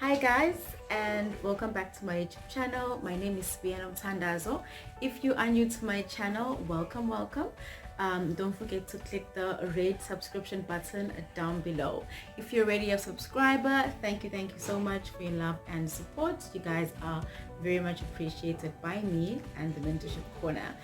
Hi guys, and welcome back to my YouTube channel. My name is Spiano Tandazo. If you are new to my channel, welcome. Don't forget to click the red subscription button down below. If you're already a subscriber, thank you so much for your love and support. You guys are very much appreciated by me and the Mentorship Corner.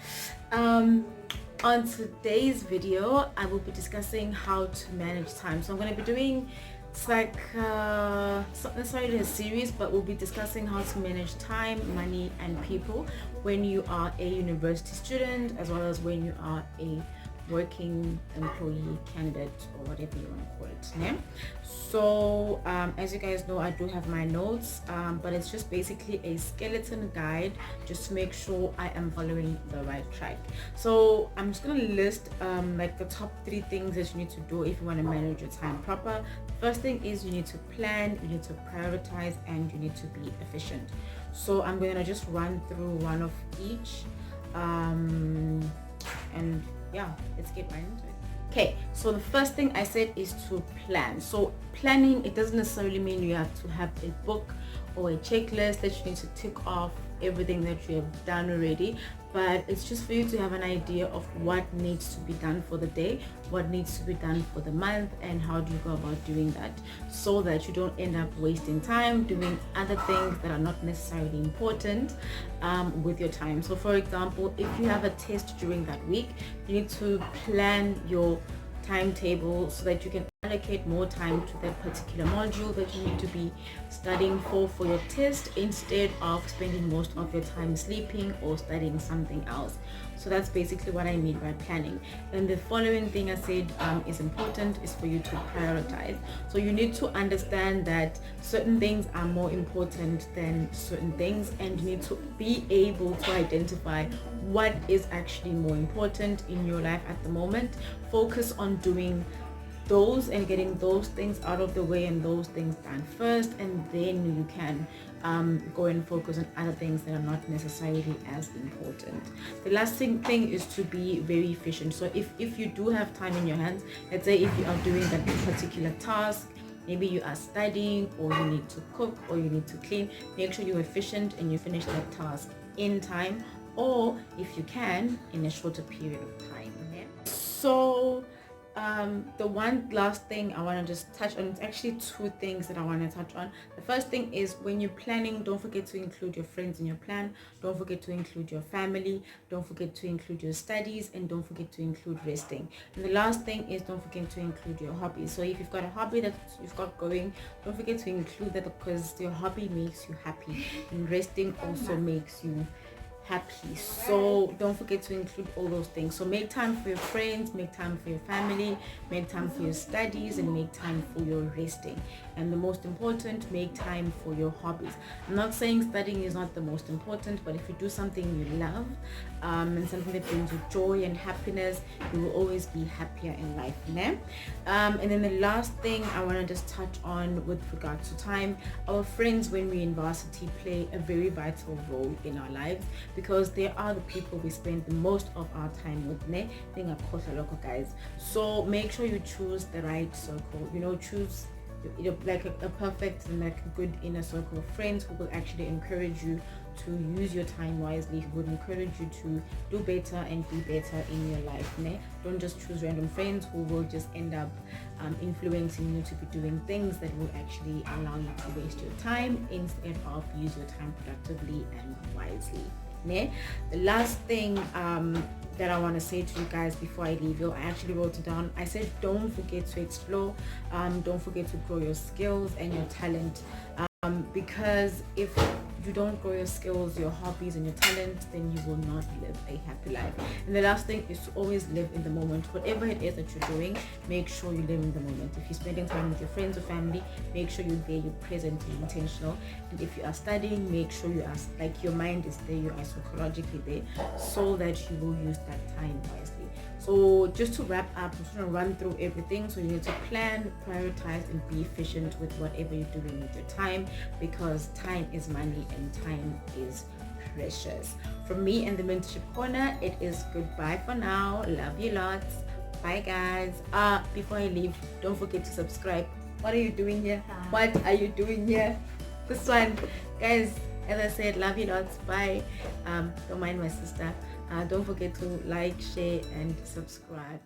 On today's video, I will be discussing how to manage time. So I'm going to be doing, it's like not necessarily a series, but we'll be discussing how to manage time, money, and people when you are a university student, as well as when you are a working employee, candidate, or whatever you want to call it. Yeah? So as you guys know, I do have my notes, but it's just basically a skeleton guide just to make sure I am following the right track. So I'm just going to list like the top 3 things that you need to do if you want to manage your time proper. First thing is you need to plan, you need to prioritize, and you need to be efficient. So I'm going to just run through one of each, and yeah, let's get right into it. Okay, so the first thing I said is to plan. So planning, it doesn't necessarily mean you have to have a book or a checklist that you need to tick off everything that you have done already, but it's just for you to have an idea of what needs to be done for the day, what needs to be done for the month, and how do you go about doing that, so that you don't end up wasting time doing other things that are not necessarily important with your time. So for example, if you have a test during that week, you need to plan your timetable so that you can allocate more time to that particular module that you need to be studying for your test, instead of spending most of your time sleeping or studying something else. So that's basically what I mean by planning. And the following thing I said is important is for you to prioritize. So you need to understand that certain things are more important than certain things, and you need to be able to identify what is actually more important in your life at the moment. Focus on doing those and getting those things out of the way and those things done first, and then you can go and focus on other things that are not necessarily as important. The last thing is to be very efficient. So if you do have time in your hands, let's say if you are doing that particular task, maybe you are studying, or you need to cook, or you need to clean, make sure you're efficient and you finish that task in time, or if you can, in a shorter period of time. Okay? So the one last thing I want to just touch on, it's actually 2 things that I want to touch on. The first thing is, when you're planning, don't forget to include your friends in your plan, don't forget to include your family, don't forget to include your studies, and don't forget to include resting. And the last thing is, don't forget to include your hobbies. So if you've got a hobby that you've got going, don't forget to include that, because your hobby makes you happy, and resting also makes you happy. So don't forget to include all those things. So make time for your friends, make time for your family, make time for your studies, and make time for your resting. And the most important, make time for your hobbies. I'm not saying studying is not the most important, but if you do something you love, and something that brings you joy and happiness, you will always be happier in life. And then the last thing I want to just touch on with regards to time, our friends when we're in varsity play a very vital role in our lives, because they are the people we spend the most of our time with. Guys, so make sure you choose the right circle. Choose like a perfect and like a good inner circle of friends who will actually encourage you to use your time wisely, who would encourage you to do better and be better in your life. Don't just choose random friends who will just end up influencing you to be doing things that will actually allow you to waste your time, instead of use your time productively and wisely. The last thing that I want to say to you guys before I leave you, I actually wrote it down. I said, don't forget to explore, don't forget to grow your skills and your talent, because if you don't grow your skills, your hobbies, and your talents, then you will not live a happy life. And the last thing is to always live in the moment. Whatever it is that you're doing, make sure you live in the moment. If you're spending time with your friends or family, make sure you're there, you're present, you're intentional. And if you are studying, make sure you are, like, your mind is there, you are psychologically there, so that you will use that time wisely. So just to wrap up, I'm just going to run through everything. So you need to plan, prioritize, and be efficient with whatever you're doing with your time, because time is money and time is precious. From me and the Mentorship Corner, it is goodbye for now. Love you lots. Bye guys. Before I leave, don't forget to subscribe. What are you doing here? What are you doing here? this one, guys. As I said, love you lots. Bye. Don't mind my sister. Don't forget to like, share, and subscribe.